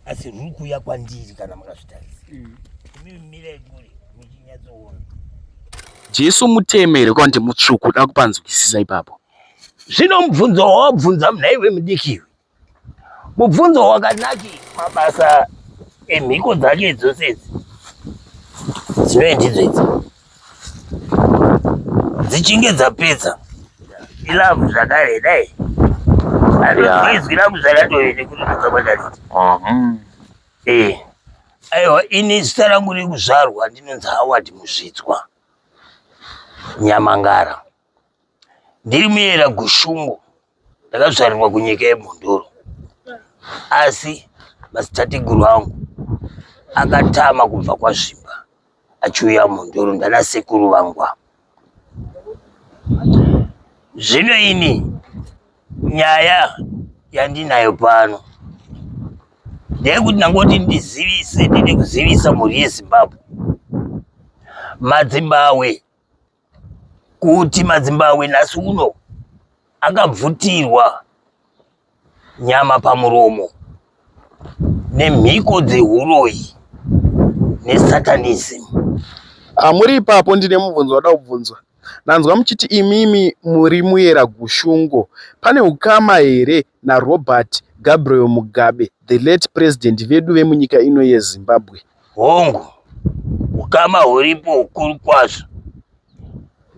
asi ruku ya kwandiri kana makazvitarisa. Mimi mire kuri muchinyatsoona. Jesu mutemere kwandi mutsvuku da kupanzwisisa ipapo. Zvino mubvunzo wabvunza munaiwe mudikiwe. Mubvunzo wakanaki mabasa emhiko dzake dzose idzi. Dzinoendidzo idzi. Dzichinge dzapedza. Ilavu zvakare dai. Anozvizwira muzvaratoende kuti ndakabadaliti. Aiwa ini zita rangu rekuzvarwa ndinonzi Howard Muzvitswa Nyamangara. Ndiri muyera Gushungu. Ndakazvarirwa kunyika yeMhondoro. Asi madzitateguru angu akatama kubva kwaZvimba achiuya Mhondoro ndana sekuru vangu. Zvino ini nyaya yandinayo pano ndeyekuti ndangoti ndizivise, ndide kuzivisa mhuri yeZimbabwe, madzimbawe, kuti madzimbawe nhasi uno akabvutirwa nyama pamuromo nemhiko dzehuroyi nesatanism. Muri ipapo ndine mubvunzo wada kubvunzwa. Nanzwa muchiti imimi muri muyera Gushungu. Pane ukama here naRobert Gabriel Mugabe, the late president vedu vemunyika ino yeZimbabwe? Hongu, ukama huripo hukuru kwazvo.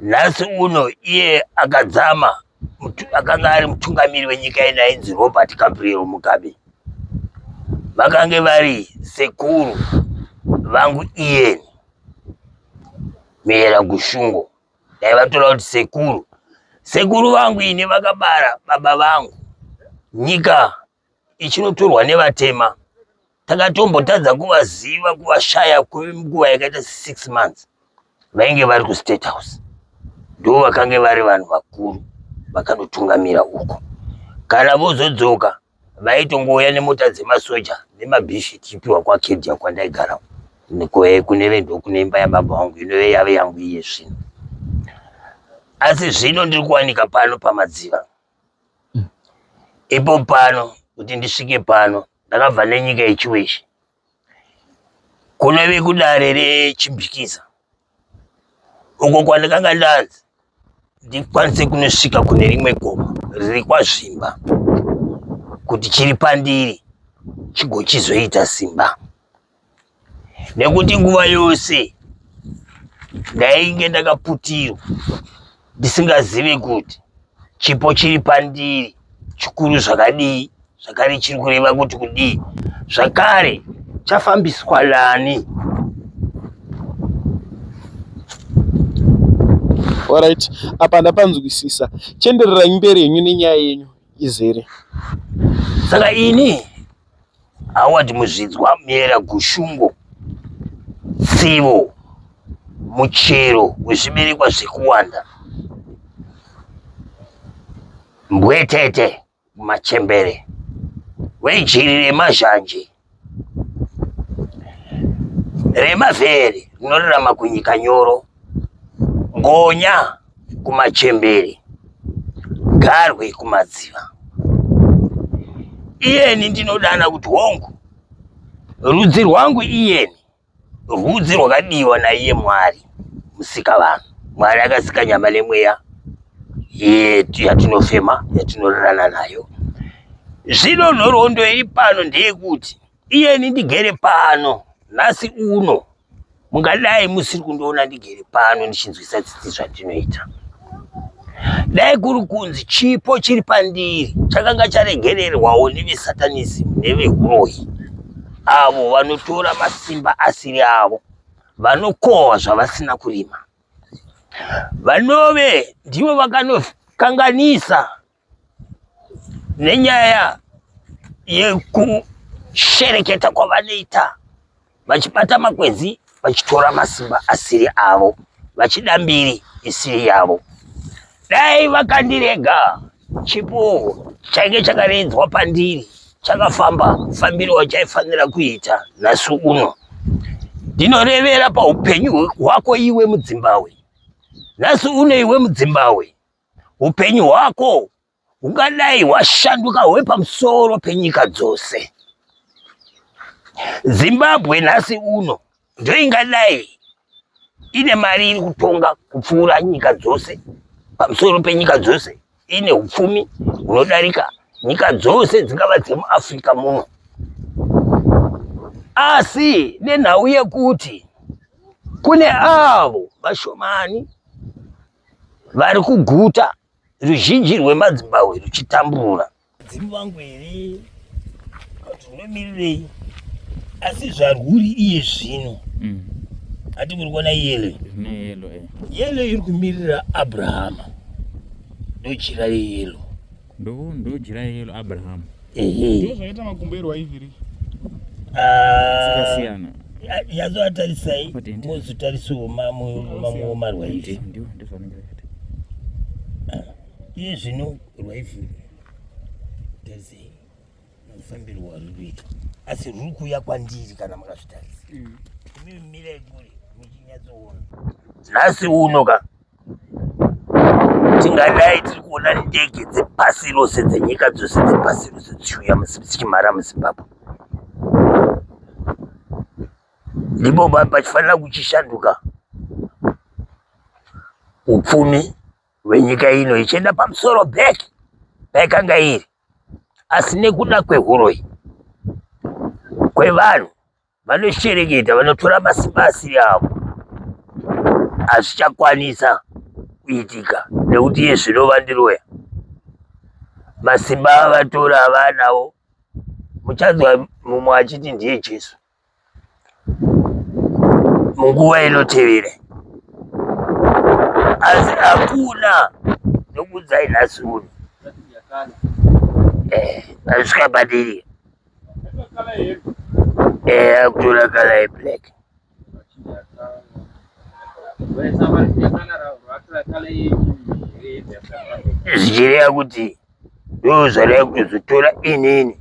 Nhasi uno iye akadzama, akanga ari mutungamiri wenyika ino ainzi Robert Gabriel Mugabe. Vakange vari sekuru vangu iyeni muyera Gushungu. Daivatora kuti sekuru vangu ine vakabara baba vangu. Nyika ichinotorwa nevatema. Takatombotadza kuvaziva, kuvashaya kwenguva yakaita 6 months. Vainge vari kuState House. Ndo vakange vari vanhu vakuru vakanotungamira uko. Kana vozodzoka vaitongouya nemota dzemasoja nemabhishi tichipiwa kwaKedia kwandaigara. Kune imba yababa vangu inove yave yangu iye zvino. Asi zvino ndiri kuwanika pano pamadziva. Ipo pano kuti ndisvike pano ndakabva nenyika yeChiweshi. Kunove kudare reChimbikiza. Uko kwandakanga ndanzi ndikwanise kunosvika kune rimwe gomo riri kwaZvimba kuti chiri pandiri chigochizoita simba. Nekuti nguva yose ndainge ndakaputirwa ndisingazive kuti chipo chiri pandiri chikuru zvakadii, zvakare chiri kureva kuti kudii, zvakare chafambiswa nani. Alright, apa ndapanzwisisa. Chendererai mberi yenyu nenyaya yenyu izere. Saka ini Howard Muzvitswa muyera Gushungu, tsivo, muchero wezviberekwa zvekuwanda, mbwetete, machembere, wejiri remazhanje, remavhere rinorarama kunyika nyoro, ngonya kumachembere, garwe kumadziva. Iyeni ndinodana kuti hongu, rudzi rwangu iyeni, rudzi rwakadiwa naiye Mwari, musika vanhu. Mwari akasika nyama nemweya yetu yatinofema, yatinorarana nayo. Zvino nhoroondo iri pano ndeyekuti iyeni ndigere pano nhasi uno. Mungadai musiri kundoona ndigere pano ndichinzwisa tsitsi zvandinoita. Dai kuri kunzi chipo chiri pandiri chakanga charegererwawo nevesatanism nevehuroyi, avo vanotora masimba asiri avo, vanokohwa zvavasina kurima, vanove ndivo vakanokanganisa nenyaya yekushereketa kwavanoita, vachibata makwenzi, vachitora masimba asiri avo, vachida mbiri isiri yavo. Dai vakandirega chipo chainge chakaredzwa pandiri chakafamba mufambiro wachaifanira kuita nhasi uno. Ndinorevera paupenyu hwako iwe muZimbabwe. Nhasi uno iwe muZimbabwe, upenyu hwako ungadai hwashanduka hwepamusoro penyika dzose. Zimbabwe nhasi uno ndio ingadai ine mari iri kutonga kupfuura nyika dzose, pamusoro penyika dzose, ine upfumi hunodarika nyika dzose dzingava dzemuAfrica muno. Asi nenhau yekuti kune avo vashomani vari kuguta, ruzhinji rwemaZimbabwe ruchitambura. Dzimu vangu here kuti unomirirei, asi zvarwuri iye zvino hati muri kuona yelo iri kumirira Abrahama, ndojira yelo ndojira yelo Abrahama. Ndio zvaita makumbero aiviri dzakasiyana yazoatarisai mozotarisawo mamwe marwaivhi. Ndio zvanenge iye zvino rwaivhi tarisei mufambiro waruri kuita, asi ruri kuuya kwandiri kana makazvitarisa. Imi mirai kure muchinyatsoona. Nhasi uno ka tingadai tiri kuona ndege dzepasi rose dzenyika dzose dzepasi rose dzichiuya dzichimhara muZimbabwe. Ndipo pachifanira kuchishanduka upfumi hwenyika ino ichienda pamusoro back paikanga iri, asi nekuda kwehuroi kwevanhu vanoshereketa, vanotora masimba asiri avo, hazvichakwanisa kuitika nekuti iye zvinova ndiroya masimba avatora havanawo. Muchanzwa mumwe achiti ndiye Jesu munguva inotevera, asi hakuna nokudzai nhasi uno asvika padiri akutora kala yeblack zvichireva kuti ndo zvareva kutozotora inini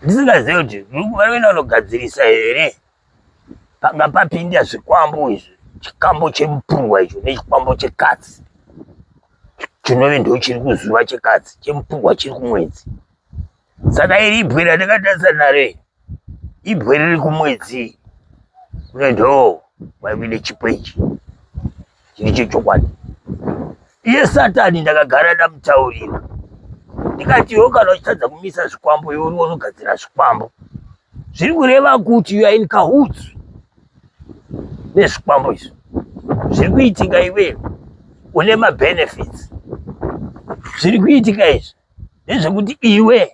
ndisingazivi kuti vari vanogadzirisa here. Panga papinda zvikwambo izvi, chikambo chemupurwa icho nechikwambo chekatsi chinove ndo chiri kuzuva chekatsi, chemupurwa chiri kumwedzi. Saka iri ibwe randakatarisa naro ibwe riri kumwedzi, une ndo vaivine chipo ichi chiri chechokwadi. Iye Satani ndakagara ndamutaurira ndikati iwo kana uchitadza kumisa zvikwambo iwo uriwo unogadzira zvikwambo, zviri kureva kuti you are in cahoots nezvikwambo izvi. Zviri kuitika iwe une mabenefits, zviri kuitika izvi nezvekuti iwe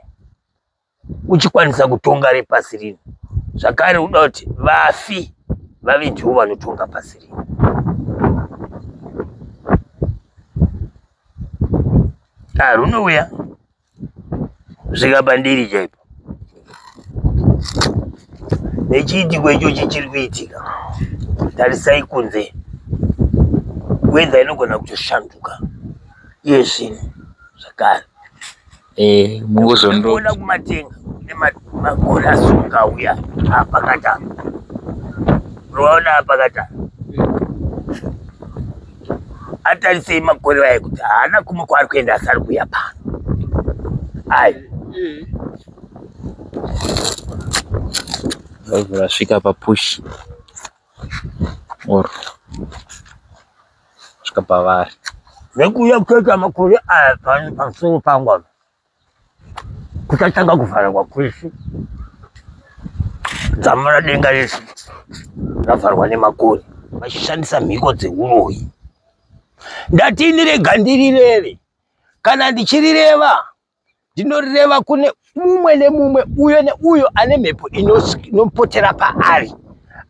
uchikwanisa kutonga repasi rino, zvakare uda kuti vafi vave ndivo vanotonga pasi rino. Runouya svika pandiri chaipo nechiitiko ichochi chiri kuitika. Tarisai kunze, wedha inogona kutoshanduka iye zvino zvakare. Mungozoona kumatenga nemakore asunga uya apakata, unoona apakata atarisei makore aya kuti haana kumwe kwaari kuenda asi ari kuuya pano. Ai rasvika papush or svika pavari nekuuya kutoita makore aya pamusoro pangu apa kuchatanga kuvharwa kwese. Dzamara denga rese ravharwa nemakore vachishandisa mhiko dzeuroyi. Ndati ndirega ndirireve, kana ndichirireva ndinorireva kune mumwe nemumwe uyo neuyo ane mhepo inopotera paari,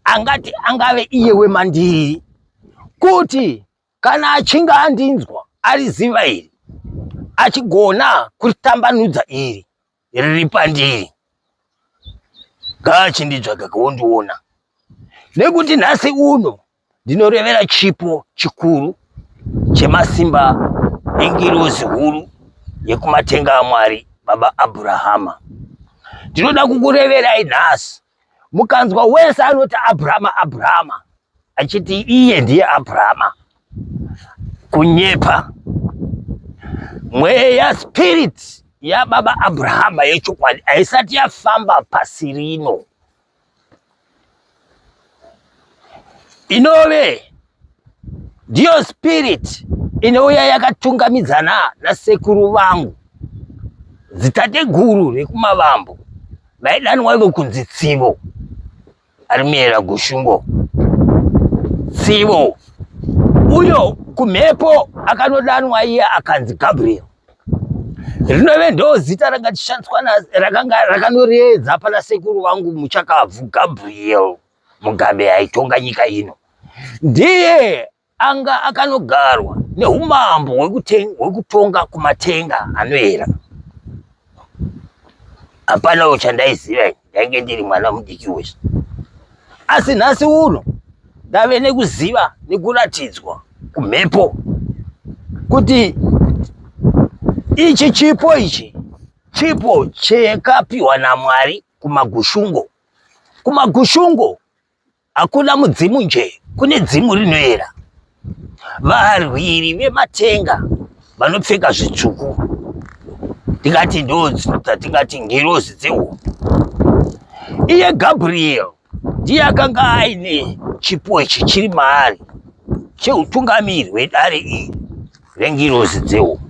angati angave iye wemandiri, kuti kana achinge andinzwa ariziva iri achigona kuritambanudza iri riri pandiri, ngaachinditsvaga kuondiona. Nekuti nhasi uno ndinorevera chipo chikuru chemasimba engirozi huru yekumatenga aMwari baba Abrahama. Ndinoda kukureverai nhasi, mukanzwa wese anoti Abrahama Abrahama achiti iye ndiye Abrahama, kunyepa. Mweya spirit yababa Abrahama yechokwadi haisati yafamba pasi rino. Inove ndiyo spirit inouya yakatungamidzana nasekuru vangu dzitateguru rekumavambo vaidanwa ivo kunzi Tsivo ari Muyera Gushungo. Tsivo uyo kumhepo akanodanwa iye akanzi Gabriel. Rinove ndo zita rakashandiswa rakanga rakanoredza pana sekuru vangu muchakabvu Gabriel Mugabe aitonga nyika ino. Ndiye anga akanogarwa neumambo hwekutonga kumatenga anoera. Hapana uchandaiziva, ndainge ndiri mwana mudiki wese. Asi nhasi uno ndave nekuziva nekuratidzwa kumhepo kuti ichi chipo chakapiwa naMwari kumagushungo. Kumagushungo hakuna mudzimu nje, kune dzimu rinoera. Varwiri vematenga vanopfeka zvitsvuku, tingati tingati ngerozi dzehondo. Iye Gabriel ndiye akanga aine chipo ichi chiri maari cheutungamiri hwedare iri rengirozi dzehondo.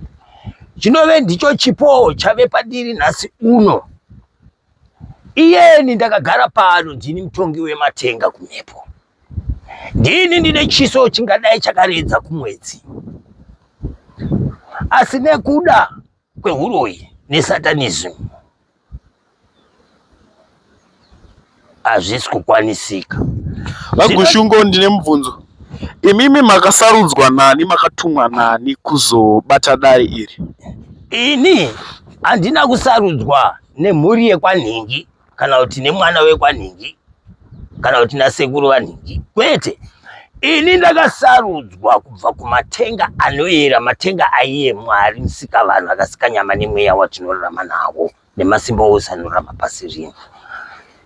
Chinove ndicho chipo chave padiri nhasi uno. Iyeni ndakagara pano ndini mutongi wematenga kumhepo. Ndini ndine chiso chingadai chakaredza kumwedzi. Asi nekuda kwehuroyi nesatanism hazvisi kukwanisika. Vagushungo, ndine mubvunzo. Imimi makasarudzwa nani, makatumwa nani kuzobata dare iri? Ini handina kusarudzwa nemhuri yekwanhingi kana kuti nemwana wekwanhingi kana kuti nasekuru vanhingi, kwete. Ini ndakasarudzwa kubva kumatenga anoera, matenga aiye Mwari Musikavanhu akasika nyama nemweya watinorarama nawo nemasimba ose anorarama pasi rino.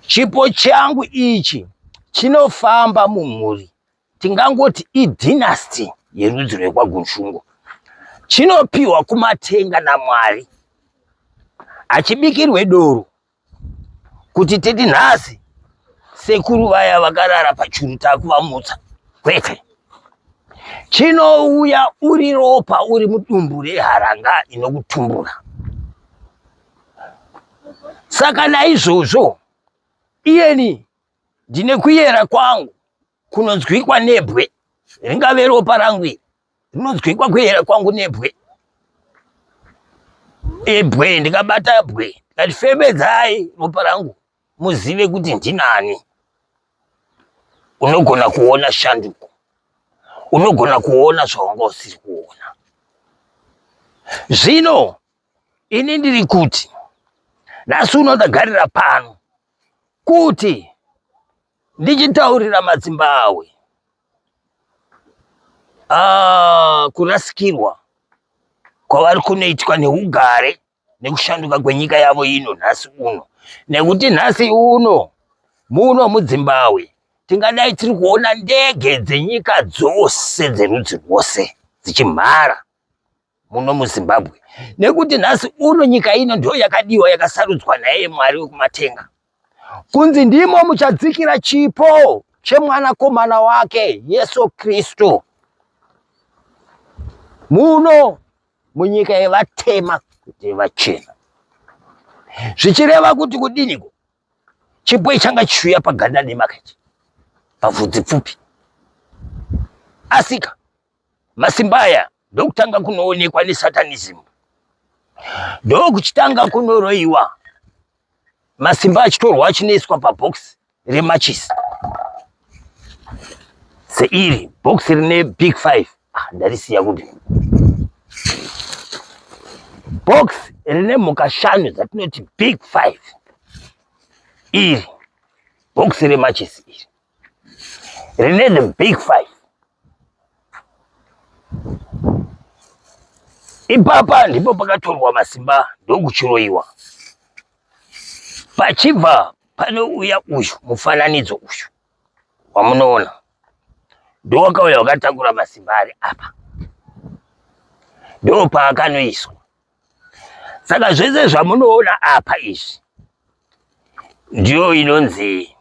Chipo changu ichi chinofamba mumhuri, tingangoti idynasty yerudzi rwekwaGushungo. Chinopiwa kumatenga naMwari, hachibikirwe doro kuti titi nhasi sekuru vaya vakarara pachuru takuvamutsa, kwete. Chinouya uri ropa, uri mudumbu reharanga inokutumbura. Saka naizvozvo iyeni ndine kuyera kwangu kunonzwikwa nebwe, ringave ropa rangu iri rinonzwikwa kuyera kwangu nebwe. Ebwe ndikabata bwe ndikati femedzai ropa rangu muzive kuti ndinani. Unogona kuona shanduko, unogona kuona zvawanga usiri kuona. Zvino ini ndiri kuti nhasi uno ndagarira pano kuti ndichitaurira madzimbawe kurasikirwa kwavari kunoitwa neugare nekushanduka kwenyika yavo ino nhasi uno. Nekuti nhasi uno muno muZimbabwe tingadai tiri kuona ndege dzenyika dzose dzerudzi rwose dzichimhara muno muZimbabwe. Nekuti nhasi uno nyika ino ndo yakadiwa, yakasarudzwa naye Mwari wekumatenga kunzi ndimo muchadzikira chipo chemwanakomana wake Yesu Kristu muno munyika yevatema kuti vachena. Zvichireva kuti kudiniko? Chipo changa chishuya paganda demakachi, pavhudzi pfupi. Asika masimba aya ndokutanga kunoonekwa nesatanism, ndokuchitanga kunoroyiwa masimba achitorwa achinoiswa pabhokisi remachisi seiri bhokisi rine big 5. Ndarisiya kuti bhokisi rine mhuka 5 dzatinoti big 5 iri bhokisi remachisi iri rine the big 5. Ipapa ndipo pakatorwa masimba ndokuchiroyiwa. Pachibva panouya uyu mufananidzo uyu wamunoona, ndo wakauya wakatakura masimba ari apa, ndo paakanoiswa. Saka zvese zvamunoona apa izvi ndiyo inonzi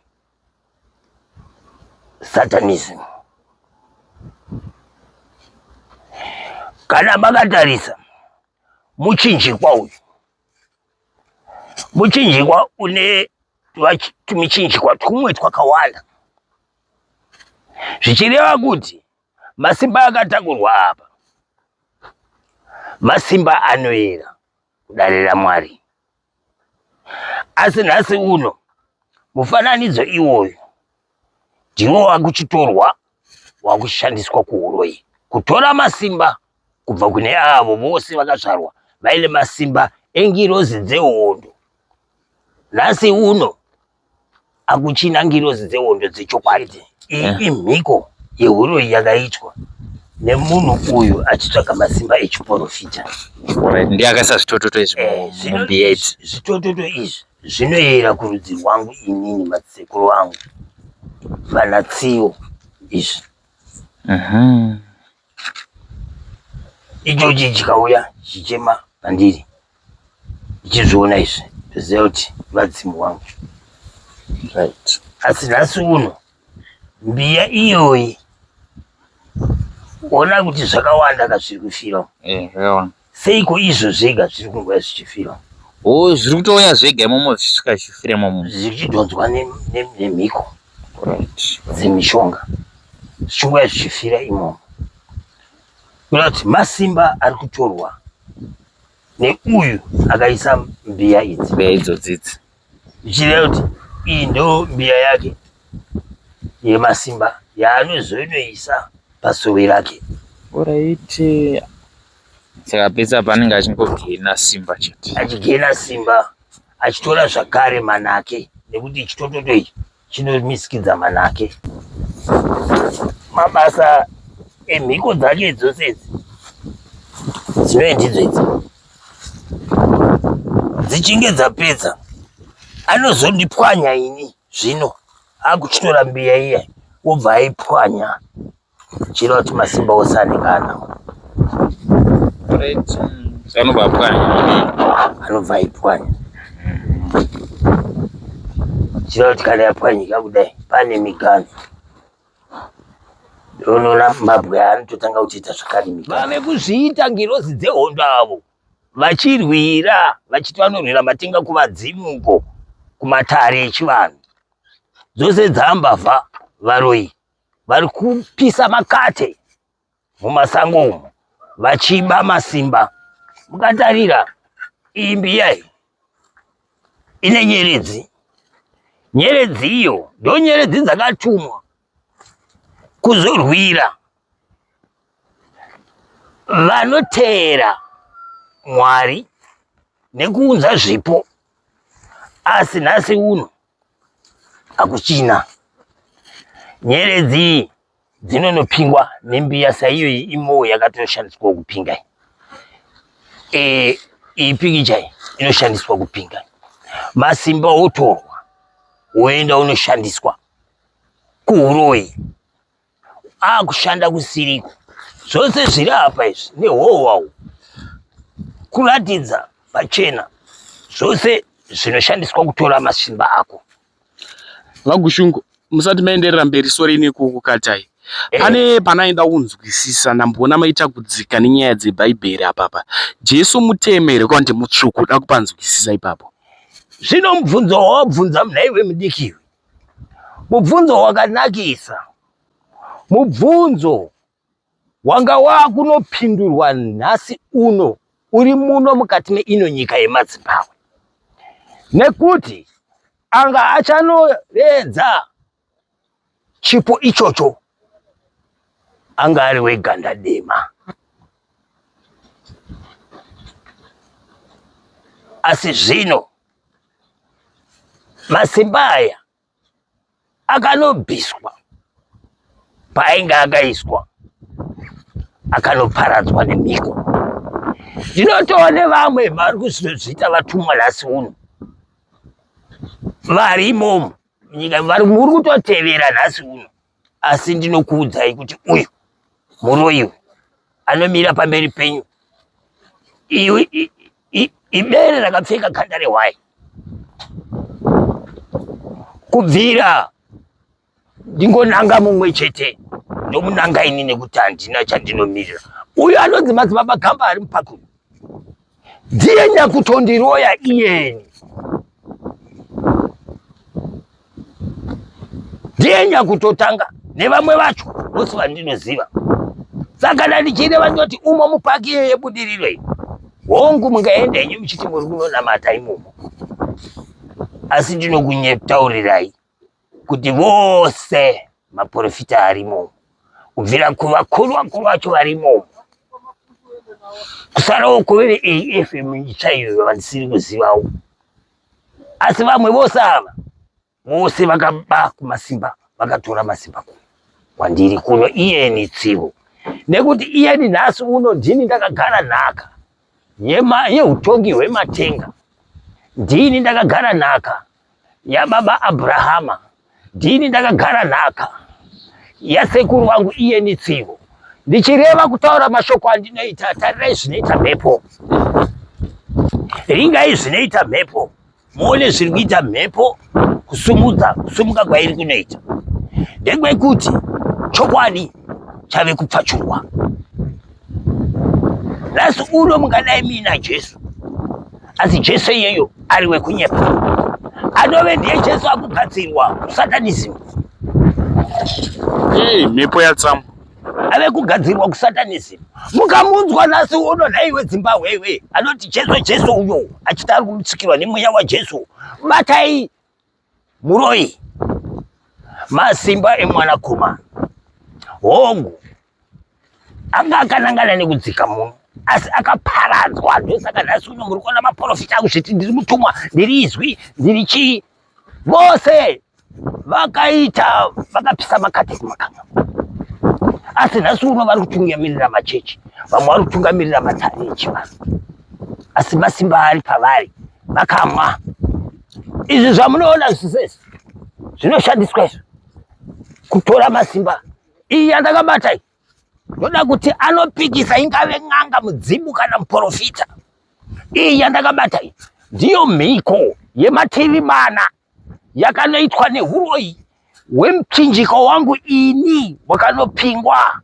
satanism. Kana makatarisa muchinjikwa uyu, muchinjikwa une tumichinjikwa tumwe twakawanda, zvichireva kuti masimba akatakurwa apa masimba anoyera kudarira Mwari. Asi nhasi uno mufananidzo iwoyu ndiwo wakuchitorwa wakushandiswa kuuroyi, kutora masimba kubva kune avo vose vakazvarwa vaine masimba engirozi dzehondo. Nhasi uno akuchina ngirozi dzehondo dzechokwadi. Iyi imhiko yeuroyi yakaitwa nemunhu uyu achitsvaga masimba echiprofita. Ndiye akaisa zvitototo izvi mumbiya idzi. Zvitototo izvi zvinoyera kurudzi rwangu inini madzikuru vangu vanatsiyo izvi. Ichochi chikauya chichema pandiri ichizviona izvi ndoziva kuti vadzimu wangu. Right. Asi nhasi uno mbiya iyoyi ona kuti zvakawanda kazviri kufira. Zvakawanda. Seiko izvo zvega zviri kungoya zvichifira? Zviri kutouya zvega imomo zvisvika zvichifira imomo. Zvichidhonzwa nemhiko dzemishonga. Zvichingoya zvichifira imomo. Kuona kuti masimba ari kutorwa neuyu akaisa mbiya idzi. Mbiya idzodzidzi. Zvichireva kuti iyi ndo mbiya yake yemasimba yaanozoinoisa pasove rake. Alright. Saka pesa panenge achingogena simba chete. Achigena simba, achitora zvakare manake, nekuti chitototo ichi chinomisikidza manake. Mabasa emhiko dzake dzose idzi dzinoendidzo idzi dzichinge dzapedza anozondipwanya ini zvino akuchitora mbiya iya obva aipwanya chireva kuti masimba ose anenge anawo. Anobva apwanya. Anobva aipwanya chireva kuti kana yapwanyika kudai pane miganhu. Unoona mabwe anototanga kuchiita zvakare miganhu. Vave kuzviita ngirozi dzehondo avo vachirwira, vachiti vanorwira matenga kuvadzimuko kumatare echivanhu. Dzose dzambavha varoyi vari kupisa makate mumasango umo vachiba masimba. Mukatarira iyi mbiya ine nyeredzi. Nyeredzi iyo ndo nyeredzi dzakatumwa kuzorwira vanoteera Mwari nekuunza zvipo. Asi nhasi uno akuchina. Nyeredzi dzinonopingwa nembiya saiyoyi imo yakatoshandiswa kupinga. Iyi pikicha inoshandiswa kupinga. Masimba otorwa oenda unoshandiswa kuuroyi. Akushanda kusiriko. Zvose zviri apa izvi nehohwawo kuratidza pachena zvose zvinoshandiswa kutora masimba ako. Vagushungu, musati maenderera mberi sore nekukukatai. Pane panaenda kunzwisisa namboona maita kudzika nenyaya dzebhaibheri apapa. Jesu mutemere kwa ndi mutsvuku da kupanzwisisa ipapo. Zvino mubvunzo wawabvunza munhaiwe mudikiwe. Mubvunzo wakanakisa. Mubvunzo wanga wakunopindurwa nhasi uno uri muno mukati meino nyika yemaZimbabwe. Nekuti anga achanoredza chipo ichocho anga ari weganda dema. Asi zvino masimba aya akanobviswa painga akaiswa akanoparadzwa nemhiko. Ndinotoona nevamwe vari kuzviita vatumwa nhasi uno vari imomo nyika vari muri kutotevera nhasi uno. Asi ndinokuudzai kuti uyu muroyi anomira pamberi penyu ibere rakapfeka ganda rehwai, kubvira ndingonanga mumwe chete ndomunanga ini nekuti handina chandinomirira. Uyu anonzi madzibaba Gamba ari mupakuru ndiye nyakutondiroya iyeni, ndiye nyakutotanga nevamwe vacho vose vandinoziva. Saka ndandichireva ndoti umo mupaki yebudiriro iyi hongu mungaenda henyu muchiti muri kunonamata imomo, asi ndinokunyetaurirai kuti vose maprofita arimo, kubvira kuvakuru vakuru vacho varimo, kusarawo kuvere AFM chaiyo vandisiri kuzivawo, asi vamwe vose ava vose vakaba kumasimba, vakatora masimba kwandiri kuno iyeni tsivo, nekuti iyeni nhasi uno ndini ndakagara nhaka yeutongi hwematenga, ndini ndakagara nhaka yababa Abrahama, ndini ndakagara nhaka yasekuru wangu iyeni tsivo. Ndichireva kutaura mashoko andinoita, tarirai zvinoita mhepo, ringai zvinoita mhepo, muone zviri kuita mhepo, kusumuka kwairi kunoita ndekwekuti chokwadi chave kupfachurwa. Nhasi uno mungadai mina Jesu, asi Jesu iyeyo ari wekunyepa, anove ndiye Jesu akugadzirwa kusatanism. Mhepo yatsamu ave kugadzirwa kusatanism. Mukamunzwa nhasi uno nhaiwe Zimbabwe iwe anoti Jesu uyo achiti ari kutsikirwa nemweya waJesu, batai muroi masimba emwanakomana hongu anga akanangana nekudzika muno, asi akaparadzwa. Ndosaka nhasi uno muri kuona maprofita akuzviti ndiri mutumwa, ndiri izwi, ndiri chii, vose vakapisa makate kumakanga. Asi nhasi uno vari kutungamirira machechi, vamwe vari kutungamirira matare echivanhu, asi masimba ari pavari vakamwa. Izvi zvamunoona zvisesi zvinoshandiswa izvo, kutora masimba. Iyi yandakabata iyi ndoda kuti anopikisa, ingave n'anga, mudzimu kana muprofita. Iyi yandakabata iyi ndiyo mhiko yemativi mana yakanoitwa nehuroyi hwemuchinjiko wangu ini wakanopingwa,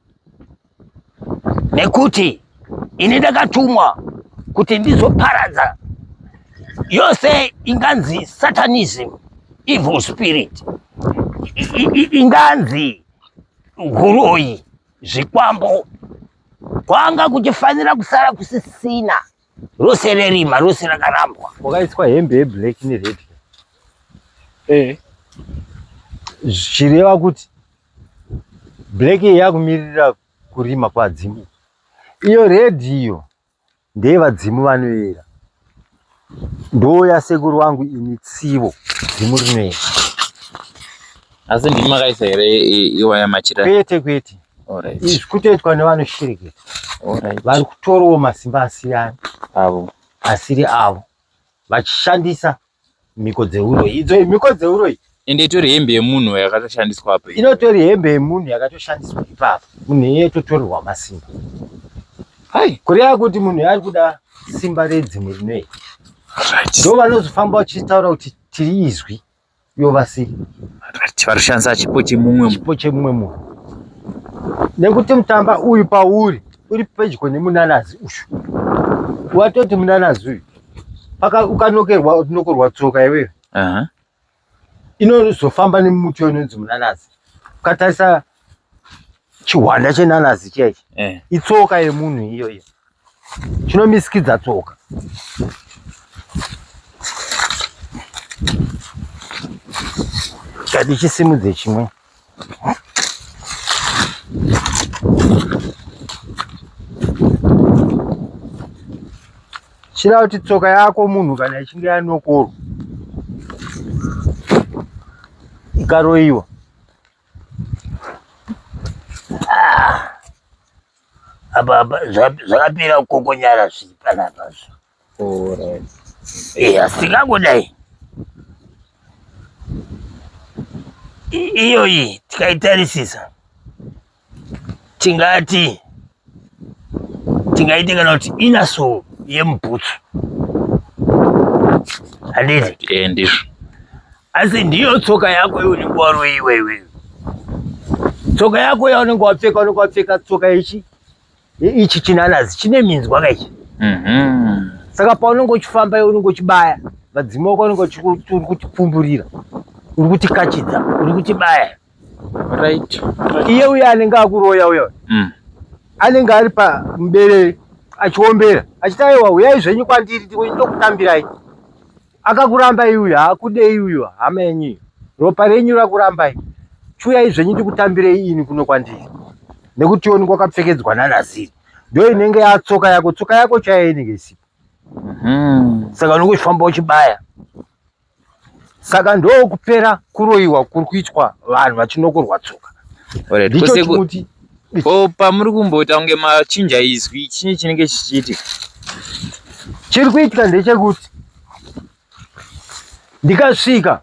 nekuti ini ndakatumwa kuti ndizoparadza yose inganzi satanism, evil spirit, inganzi huroyi, zvikwambo, kwanga kuchifanira kusara kusisina, rose rerima, rose rakarambwa. Wakaiswa hembe yeblack nered, zvichireva kuti black yakumirira kurima kwadzimu, iyo red iyo ndeye vadzimu vanoera, ndo yasekuru wangu ini Tsivo, dzimu rinoera. Asi ndimi makaisa here iwaya machira? Kwete. Izvi kutoitwa nevanoshirikita, vari kutorawo masimba asiyana avo, asiri avo, vachishandisa mhiko dzeuroyi. Idzo mhiko dzeuroyi ende itori hembe yemunhu yakatoshandiswa apa, inotori hembe yemunhu yakatoshandiswa ipapo, munhu iyeye totorerwa masimba. Hai, kureva kuti munhu ari kuda simba redzimu rinoita, ndo vanozofamba vachitaura kuti tiri izwi yovasiri, varushandisa chipo chemumwe munhu. Nekuti mutamba uyu pauri uri pedyo nemunanazi ushu, watoti munanazi uyu ukanokerwa tsoka iwewe, inozofamba nemuti unonzi munanazi. Ukatarisa chihwanda chenanazi chaichi, itsoka yemunhu iyoyo, chinomisikidza tsoka. Kati chisimudze chimwe. Chira kuti tsoka yako munhu kana ichinge yanokorwa ikaroiwa, apa zvakapera kukokonyara zviri panapa. Asikangodai iyoyi tikaitarisisa tingaite kana kuti inaso yemubhutsu, handiti ndizvo. asi ndiyo tsoka yako yaunenge waroiwa iwewe. Tsoka yako yaunenge wapfeka tsoka ichi chinanazi chine minzwa kaichi. Saka paunenge uchifamba iwe unenge uchibaya madzimo ako unenge uri kutipfumburira, uri kutikachidza, uri kutibaya. Right. Iye uya anenge akuroya uya anenge ari pamuberere achiombera achiti aiwa uyai zvenyu kwandiri ndinokutambirai. Akakuramba iuyu haakudei uyu hama yenyu, ropa renyu rakurambai, chiuyai zvenyu ndikutambirei ini kuno kwandiri, nekuti iwe unenge wakapfekedzwa nanaziri. Ndio inenge yatsoka yako, tsoka yako chaiyo inenge isipo. Saka unenge uchifamba uchibaya. Saka ndo kupera kuroiwa kuri kuitwa vanhu vachinokorwa tsoka. Ndicho chimuti pamuri kumbota kunge machinja izwi chini chinenge chichiitika. Chiri kuitika ndechekuti ndikasvika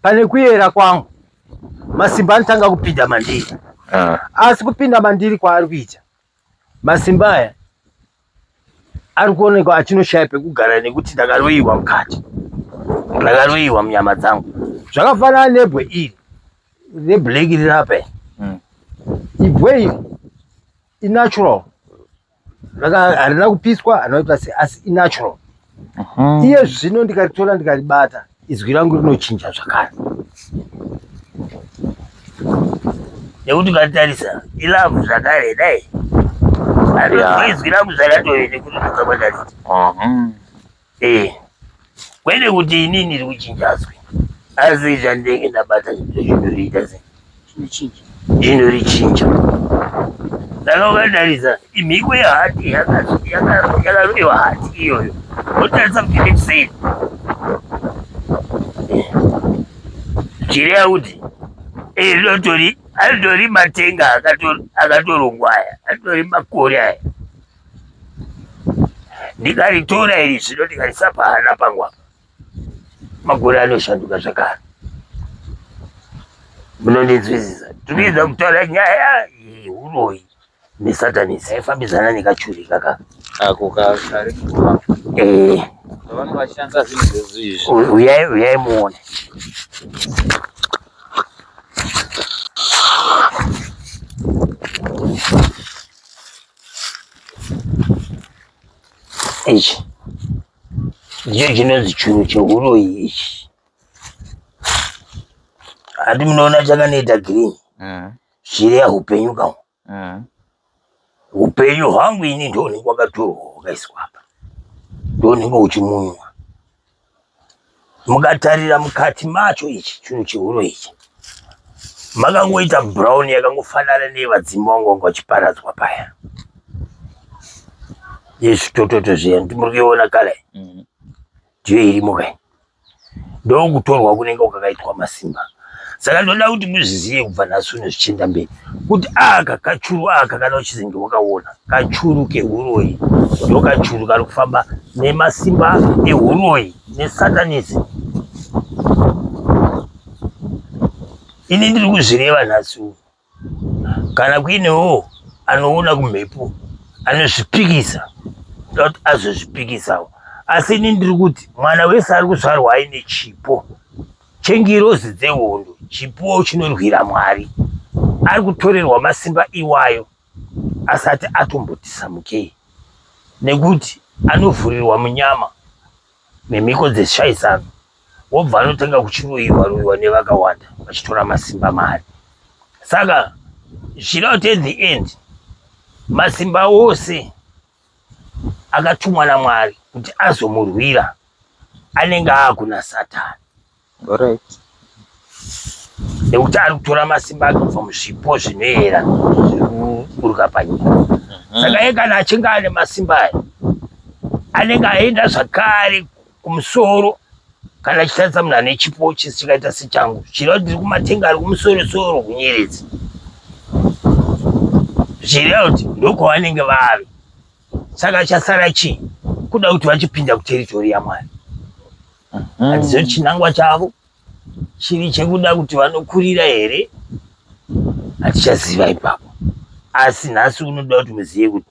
pane kuyera kwangu masimba anotanga kupinda mandiri. Asi kupinda mandiri kwaari kuita, masimba aya ari kuonekwa achinoshaya pekugara nekuti ndakaroiwa mukati, ndakaroiwa munyama dzangu. Zvakafanana nebwe iri rebhureki riri apa iri. Ibwe iri inatural, harina kupiswa, harina sei, asi inatural. Iye zvino ndikaritora ndikaribata izwi rangu rinochinja zvakare. Nekuti ukaritarisa ilavhu zvakare dai izwi rangu zvaratove nekuti ndakabatariti kwete kuti inini ndiri kuchinjazwi, asi zvandinenge ndabata zvinoriita sei zvinorichinja. Saka ukatarisa imhiko yehati yakaroiwa hati iyoyo, unotarisa kuti nekuseni zvireva kuti aritori matenga akatorongwa aya, aritori makore aya. Ndikaritora iri zvino ndikarisa pahana pangu apa, makore anoshanduka zvakare. Munondinzwisisa? Tinoedza kutaura nyaya yeuroi nesatanisi yaifambidzana nekachuri kaka ako kari vanoshandisa zvinhu izvi. Uyai muone. Ichi ndicho chinonzi churu cheuroi ichi. Hati munoona chakanoita girini, zvireya upenyu kamwe. Upenyu hwangu ini ndounenge wakatorwa wakaiswa apa, ndounenge uchimunywa. Mukatarira mukati macho ichi chinhu cheuro ichi makangoita bhurauni yakangofanana nevadzimba vangu vanga vachiparadzwa paya. Yezvitototo zviya muri kuiona kala ndiyo irimo kai, ndokutorwa kunenge kwakaitwa masimba. Saka ndoda kuti muzvizive kubva nhasi uno zvichienda mberi kuti aka kachuru aka kana uchizenge wakaona kachuru keuroi ndo kachuru kari kufamba nemasimba euroi nesatanism. Ini ndiri kuzvireva nhasi uno, kana kuinewo anoona kumhepo anozvipikisa kuti azozvipikisawo, asi ini ndiri kuti mwana wese ari kuzvarwa aine chipo chengirozi dzehondo, chipo chinorwira Mwari, ari kutorerwa masimba iwayo asati atombotisamukei, nekuti anovhurirwa munyama nemhiko dzeshaisano, wobva anotanga kuchiroiwa nevakawanda vachitora masimba maari. Saka zvirauti at the end masimba ose akatumwa naMwari kuti azomurwira anenge akuna Satani. Alright. Nekuti ari kutora masimba ake kubva muzvipo zvinoera zvirikuburuka panyika. Saka iye kana achinge ane masimba aya anenge aenda zvakare kumusoro. Kana achitarisa munhu ane chipo chisi chakaita sechangu, zvireva kuti ndiri kumatenga ari kumusoro-soro kunyeredzi, zvireva kuti ndokwavanenge vari. Saka chasara chii? Kuda kuti vachipinda kuteritori yaMwari. Hatizivi chinangwa chavo chiri chekuda kuti vanokurira here, hatichaziva ipapo. Asi nhasi unoda kuti muzive kuti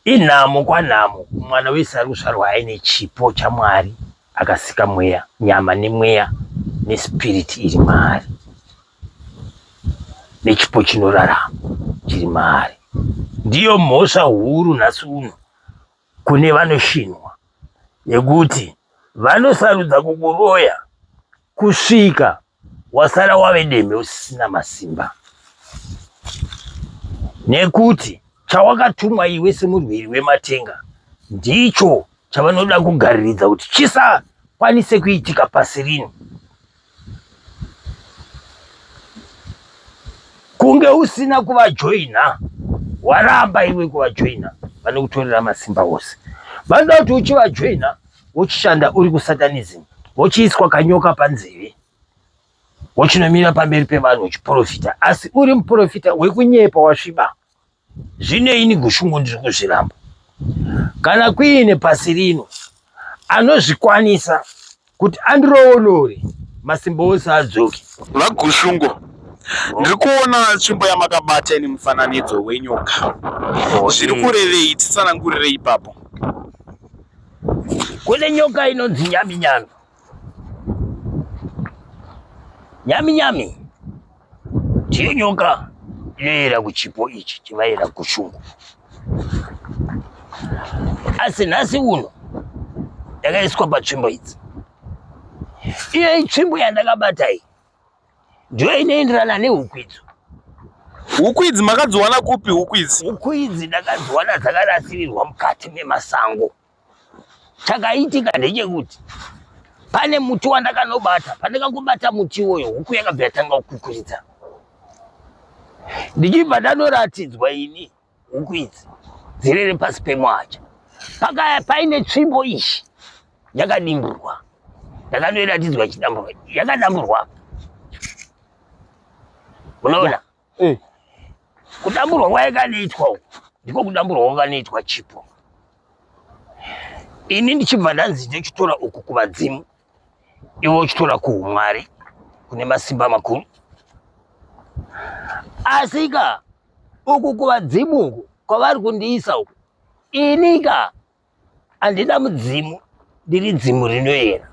inhamo kwanhamo mwana wese ari kuzvarwa aine chipo chaMwari, akasika mweya, nyama nemweya nespirit iri maari, nechipo chinorarama chiri maari. Ndiyo mhosva huru nhasi uno kune vanoshinwa, yekuti vanosarudza kukuroya kusvika wasara wave deme usisina masimba, nekuti chawakatumwa iwe semurwiri wematenga ndicho chavanoda kugariridza kuti chisakwanise kuitika pasi rino. Kunge usina kuvajoina, waramba iwe kuvajoina, vanokutorera masimba ose. Vanoda kuti uchivajoina wochishanda uri kusatanism, wochiiswa kanyoka panzeve, wochinomira pamberi pevanhu uchiprofita, asi uri muprofita wekunyepa wasviba. Zvino ini Gushungu ndiri kuzviramba. Kana kuine pasi rino anozvikwanisa kuti andiroonore, masimba ose adzoke. VaGushungu, ndiri kuona tsvimbo yamakabata ine mufananidzo wenyoka. Zviri kurevei? Titsanangurirei ipapo. Kune nyoka inonzi nyami-nyami. Nyami-nyami ndiyo nyoka inoyera kuchipo ichi chivaira Gushungu. Asi nhasi uno ndakaiswa patsvimbo idzi. Iyo tsvimbo yandakabata iyi ndiyo inoenderana nehuku idzi. Huku idzi makadziwana kupi huku idzi? Huku idzi ndakadziwana dzakarasirirwa mukati memasango. Chakaitika ndechekuti pane muti wandakanobata, pandakangobata muti iwoyo huku yakabva yatanga kukukuridza. Ndichibva ndanoratidzwa ini huku idzi dzirere pasi pemwacha. Pakaya paine tsvimbo ishi yakadimburwa, ndakanoiratidzwa chidamburwa, yakadamburwa. Unoona? Kudamburwa kwayakanoitwa uku ndiko kudamburwa kwakanoitwa chipo. Ini ndichibva ndanzi ndichitora uku kuvadzimu, iwo uchitora kuumwari kune masimba makuru. Asika uku kuvadzimu uku kwavari kundiisa uku, inika handina mudzimu, ndiri dzimu rinoyera.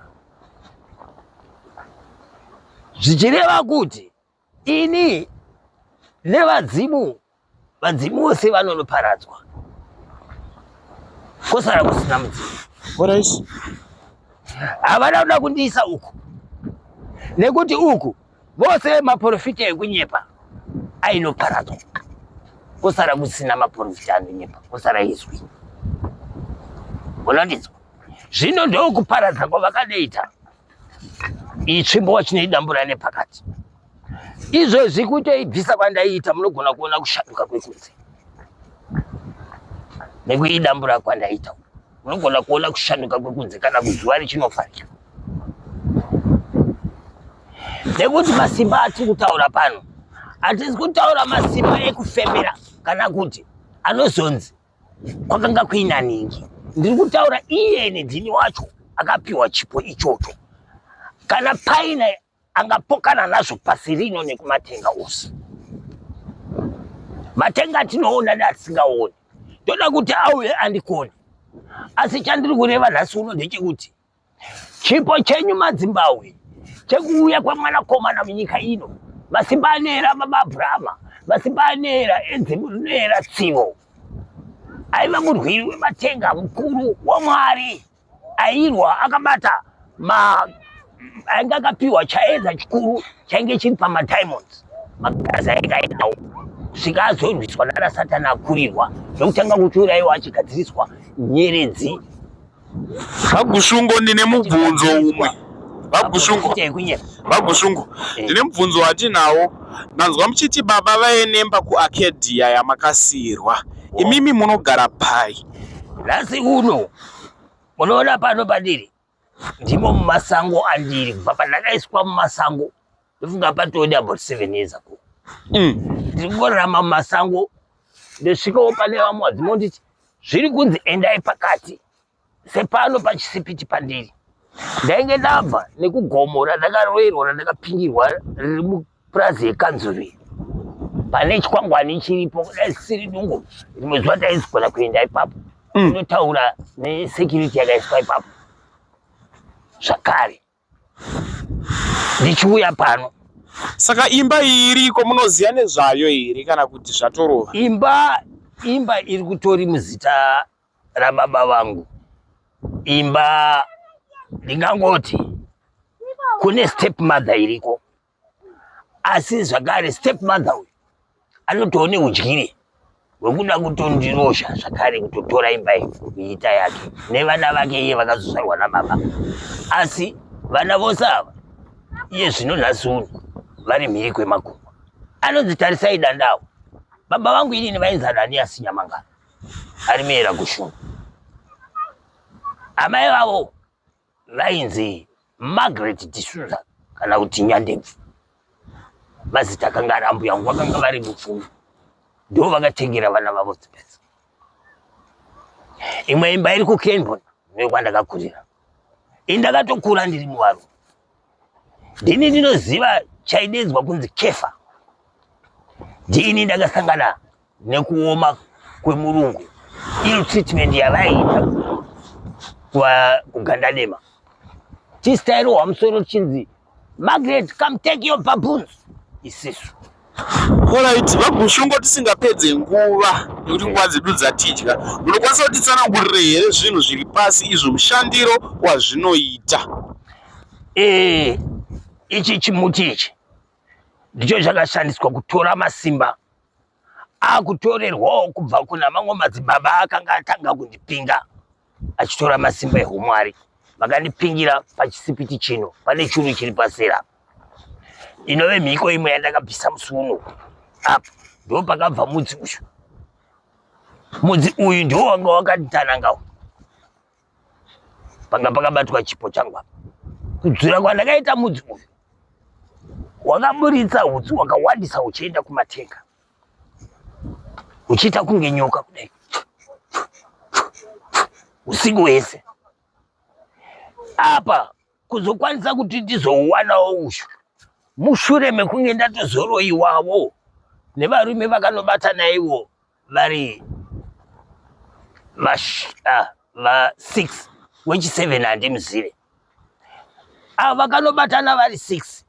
Zvichireva kuti ini nevadzimu, vadzimu vose vanonoparadzwa, kosara kusina mudzimu. Havana kuda kundiisa uku, nekuti uku vose maprofita ekunyepa ainoparadzwa, kosara kusina maprofita anonyepa, kosara izwi. Unondinzwa? Zvino ndokuparadza kwavakanoita itsvimbo wachinoidambura nepakati. Izvozvi kutoibvisa kwandaiita munogona kuona kushanduka kwekunze. Nekuidambura kwandaita munogona kuona kushanduka kwekunze kana kuzuva richinofarika. Nekuti masimba atiri kutaura pano, hatisi kutaura masimba ekufemera kana kuti anozonzi kwakanga kuina ningi. Ndiri kutaura iyene dhini wacho akapiwa chipo ichocho. Kana paine angapokana nazvo pasi rino nekumatenga ose. Matenga atinoona neatisingaoni, toda kuti auye andikone. Asi chandiri kureva nhasi uno ndechekuti chipo chenyu maZimbabwe chekuuya kwamwanakomana munyika ino, masimba anoera baba Abrahama, masimba anoera edzimu rinoera tsivo, aiva murwiri wematenga mukuru waMwari, airwa akabata ainge akapiwa chaedza chikuru chainge chiri pamadiamonds, magazi ainge ainawo, kusvika azorwiswa nana Satani akurirwa nokutanga kutouraiwa achigadziriswa nyeredzi. VaGushungu, ndine mubvunzo umwe. VaGushungu, ndine mubvunzo watinawo. Nanzwa muchiti baba vaenemba kuAcadia yamakasiyirwa. Imimi munogara pai? Nhasi uno munoona pano padiri ndimo mumasango andiri, kubva pandakaiswa mumasango ndofunga patodi about 7 years ago. Ndiri kungorarama mumasango, ndosvikawo pane vamwe vadzimu nditi zviri kunzi endai pakati sepano pachisipiti pandiri. Ndainge ndabva nekugomo randakaroerwa randakapingirwa riri mupurazi yekanzuri, pane chikwangwani chiripo kudai siri dungo, rimwe zuva taizigona kuenda ipapo inotaura nesecurity yakaiswa ipapo. zvakare ndichiuya pano. Saka imba iyi iriko munoziya nezvayo here kana kuti zvatorova? Imba iri kutori muzita rababa vangu. Imba ndingangoti kune step mother iriko, asi zvakare step mother uyu anotoone udyire wekuda kutondirosha zvakare, kutotora imba iyi kuita yake nevana vake iye vakazozvarwa nababa. Asi vana vose ava iye zvino nhasi uno vari mhiri kwemakumbo. Anonzitarisai dandawo. Baba vangu inini vainzi Ananiasi Nyamangara, ari Muyera Gushungu. Amai vavo vainzi Margaret D'Souza kana kuti Nyandebvu. Mazita akanga ari ambuya vangu, vakanga vari mupfumi, ndo vakatengera vana vavo dzipedza. Imwe imba iri kuKenbon ndokwandakakurira. Indakatokura ndiri muvarume. Ndini ndinoziva chaidedzwa kunzi Kefa. Ndini ndakasangana nekuoma kwemurungu, ill treatment yavaiita kugandadema. Chistairo wamusoro chinzi Margaret, come take your baboons. Isisu. Alright, vaGushungu tisingapedze nguva nekuti nguva dzedu dzatidya, munokwanisa kutitsanangurira here zvinhu zviri pasi izvo mushandiro wazvinoita? Ichi chimuti ichi ndicho chakashandiswa kutora masimba akutorerwawo kubva kuna mamwe madzibaba akanga atanga kundipinga, achitora masimba ehumwari. Vakandipingira pachisipiti chino, pane churu chiri pasera. Inove mhiko imwe yandakabvisa musi uno. Apa ndo pakabva mudzi uyu. Mudzi uyu ndiwo wanga wakanditanangawo, panga pakabatwa chipo changu apa. Kudzura kwandakaita mudzi uyu wakaburitsa hutsi wakawandisa uchienda kumatenga, uchiita kunge nyoka kudai usiku hwese. Apa kuzokwanisa kuti ndizouwanawo uyu mushure mekunge ndatozoroiwawo nevarume vakanobatana ivo vari va6 wechi7 handimuzire. Ava vakanobatana vari 6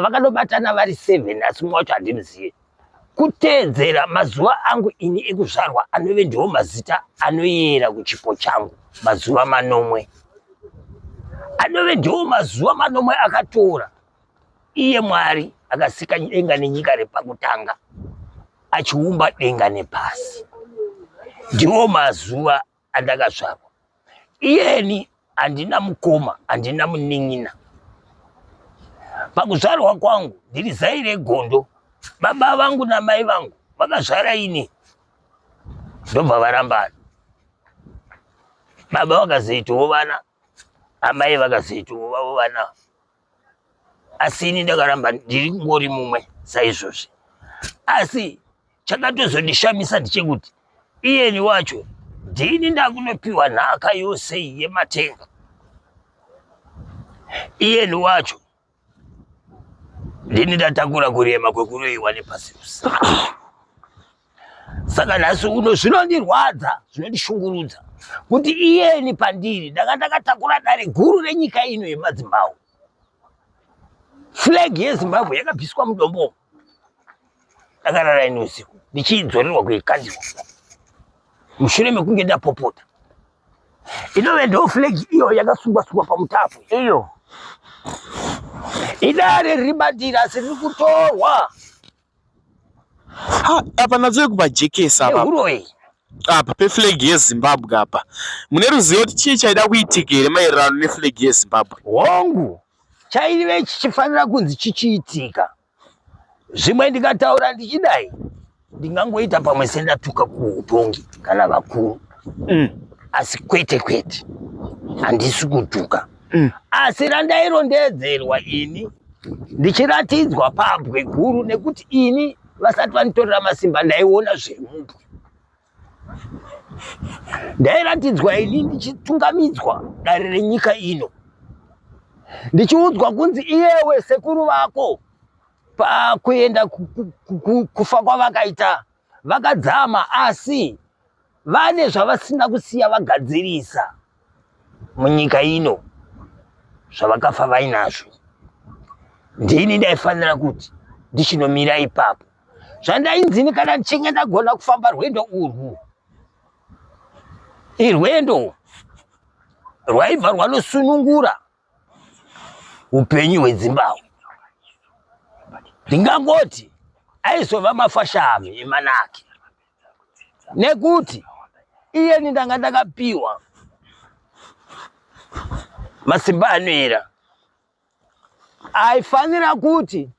vakanobatana vari 7 asi mumwe wacho handimuzive. Kuteedzera mazuva angu ini ekuzvarwa anove ndiwo mazita anoyera kuchipo changu, mazuva manomwe. Anove ndiwo mazuva manomwe akatora iye Mwari akasika denga nenyika repakutanga, achiumba denga nepasi. Ndiwo mazuva andakazvarwa. Iyeni handina mukoma, handina munin'ina. Pakuzvarwa kwangu ndiri zai regondo. Baba vangu namai vangu vakazvara ini, ndobva varambana. Baba vakazoitawo vana, amai vakazoitawo vavo vana. Asi ini ndakaramba ndiri ngori mumwe saizvozvi. Asi chakatozondishamisa ndechekuti iyeni wacho ndini ndakunopiwa nhaka yose yematenga. Iyeni wacho ndini ndatakura kurema kwekuroiwa nepasi rose. Saka nhasi uno zvinondirwadza, zvinondishungurudza kuti iyeni pandiri ndakatakura dare guru renyika ino yemaZimbabwe. Flag yeZimbabwe yakabviswa mudombo. Ndakarara ini usiku ndichidzorerwa kuikandiwa mushure mekunge ndapopota. Inove ndo flag iyo yakasungwa-sungwa pamutapo iyo. Idare riri bandira asi riri kutorwa. Apa nadzo kubajekesa apa. Apa peflag yeZimbabwe apa. Mune ruzivo kuti chii chaida kuitika here maererano neflag yeZimbabwe? Hongu chaive chichifanira kunzi chichiitika. Zvimwe ndikataura ndichidai ndingangoita pamwe sendatuka kuutongi kana vakuru. Asi kwete handisi kutuka. Asi randairondedzerwa ini ndichiratidzwa pabwe guru, nekuti ini vasati vanitorera masimba ndaiona zviri mubwe. Ndairatidzwa ini ndichitungamidzwa dare renyika ino, ndichiudzwa kunzi iyewe sekuru vako pakuenda kufa kwavakaita vakadzama, asi vane zvavasina kusiya vagadzirisa munyika ino. zvavakafa vainazvo. Ndini ndaifanira kuti ndichinomira ipapo. Zvandainzini kana ndichinge ndagona kufamba rwendo urwu. Irwendo rwaibva rwanosunungura upenyu hweZimbabwe. Ndingangoti aizova mafashami emanake. Nekuti iyeni ndanga ndakapiwa masimba anoera. Aifanira kuti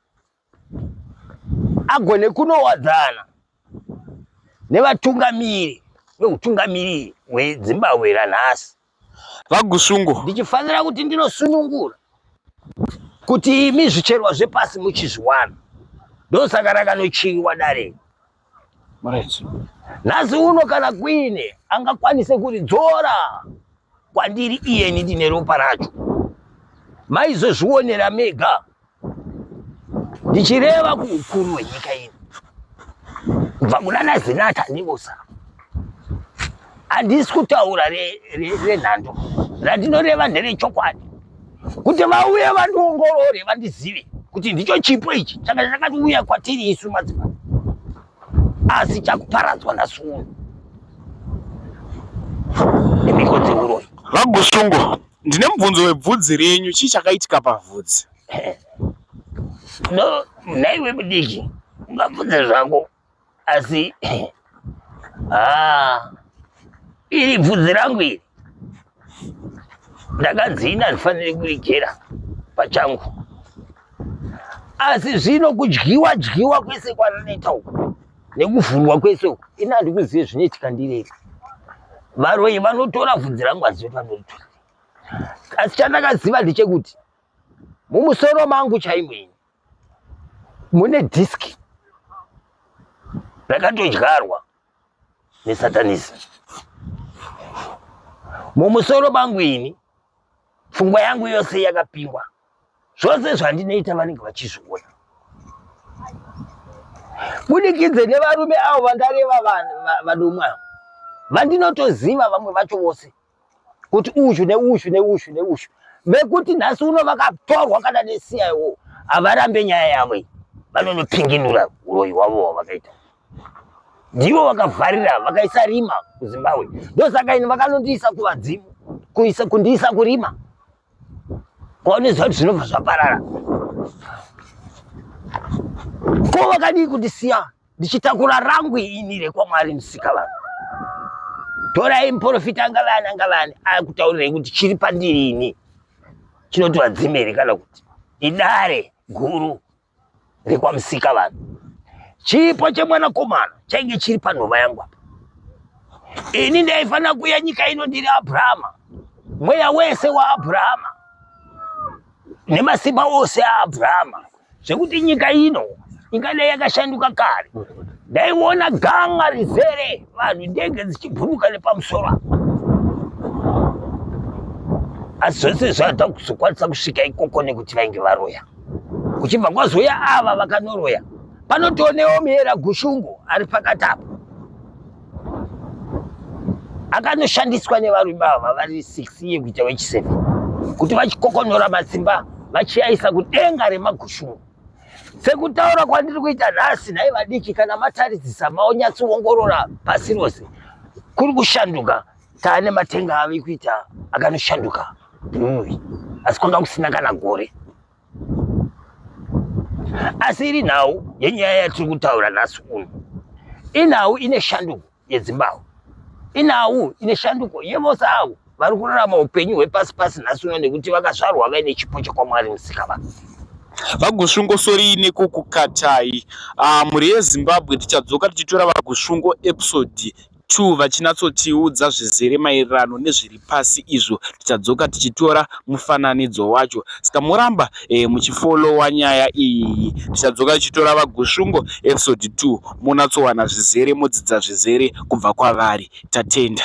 agone kunowadzana nevatungamiri veutungamiri hweZimbabwe ranhasi. Vagusungo, Ndichifanira kuti ndinosunungura kuti imi zvicherwa zvepasi muchizviwana. Ndosaka rakanochiwa dare. Nhasi uno kana kuine angakwanise kuridzora kwandiri iyeni ndine ropa racho. Maizozvionera mega. Ndichireva kuukuru hwenyika ino. Kubva kuna Zinatha Ndibosa. Handisi kutaura renhando. Randinoreva nderechokwadi. Kuti vauye vandiongorore vandizive kuti ndicho chipo ichi changa chakatiuya kwatiri isu madzimai. Asi chakuparadzwa nasuno. Nemikodzi uroi. Vagusungo, ndine mubvunzo webvudzi renyu, chii chakaitika pavhudzi? No, naiwe mudiki, ungabvunza zvako. Asi iri bvudzi rangu iri ndakanzi handifaniri kurigera pachangu. Asi zvino kudyiwa kwese kwarinoita uku nekuvhurwa kwese uku, ina handikuzive zvinoitika ndirei. Varoi vanotora bvudzi rangu hazive panoritora. Asi chandakaziva ndechekuti mumusoro mangu chaimweni mune dhiski rakatodyarwa nesatanism. Mumusoro mangu ini pfungwa yangu yose yakapingwa. Zvose zvandinoita vanenge vachizviona. Budikidze nevarume avo vandareva vadomwa. Vandinotoziva vamwe vacho vose kuti ushu neushu. Vekuti nhasi uno vakatorwa kana neCIO havarambe nyaya yavo. Vanonopinginura uroyi wavo wavakaita. Ndivo vakavharira vakaisa rima kuZimbabwe. Ndosaka ini vakanondiisa kuvadzimu, kundiisa kurima. Kwaonezva kuti zvinobva zvaparara. Ko vakadii kundisiya ndichitakura rangu ini rekwamwari Musikavanhu. Torai muprofita angavani akutaurirei kuti chiri pandiri ini chinoti vadzimere kana kuti idare guru rekwaMusikavanhu. Chipo chemwanakomana chainge chiri panhova yangu apa. Ini ndaifanira kuuya nyika ino ndiri Abhurahama. Mweya wese waAbhurahama nemasimba ose aAbhurahama. Zvekuti nyika ino ingadai yakashanduka kare. Ndaiona ganga rizere vanhu ndege dzichibhuruka nepamusoro. Asi zvose zvada kuzokwanisa kusvika ikoko nekuti vainge varoya. Kuchibva kwazoya ava vakanoroya. Panotoonewo Mihera Gushungu ari pakati apo. Akanoshandiswa nevarume ava vari 6 yekuita wechi7 kuti vachikokonora matsimba vachiaisa kudenga remaGushungu. Sekutaura kwandiri kuita nhasi, nhai vadiki, kana mataridzisa maonyatsoongorora pasi rose kuri kushanduka. Taane matenga ave kuita akanoshanduka bhuruu, asi kwanga kusina kana gore. Asi iri nhau yenyaya yatiri kutaura nhasi uno, inhau ine shanduko yeZimbabwe, inhau ine shanduko yevose avo vari kurarama upenyu hwepasi nhasi uno nekuti vakazvarwa vaine chipo chekwamwari Musikavanhu. Vagusungo, sori nekukukatai. Mhuri yeZimbabwe tichadzoka tichitora Vagusungo episode 2 vachinatsotiudza zvizere maererano nezviri pasi izvo. Tichadzoka tichitora mufananidzo wacho. Saka muramba muchifolowa nyaya iyi. Tichadzoka tichitora Vagusungo episode 2 munatsowana zvizere, mudzidza zvizere kubva kwavari. Tatenda.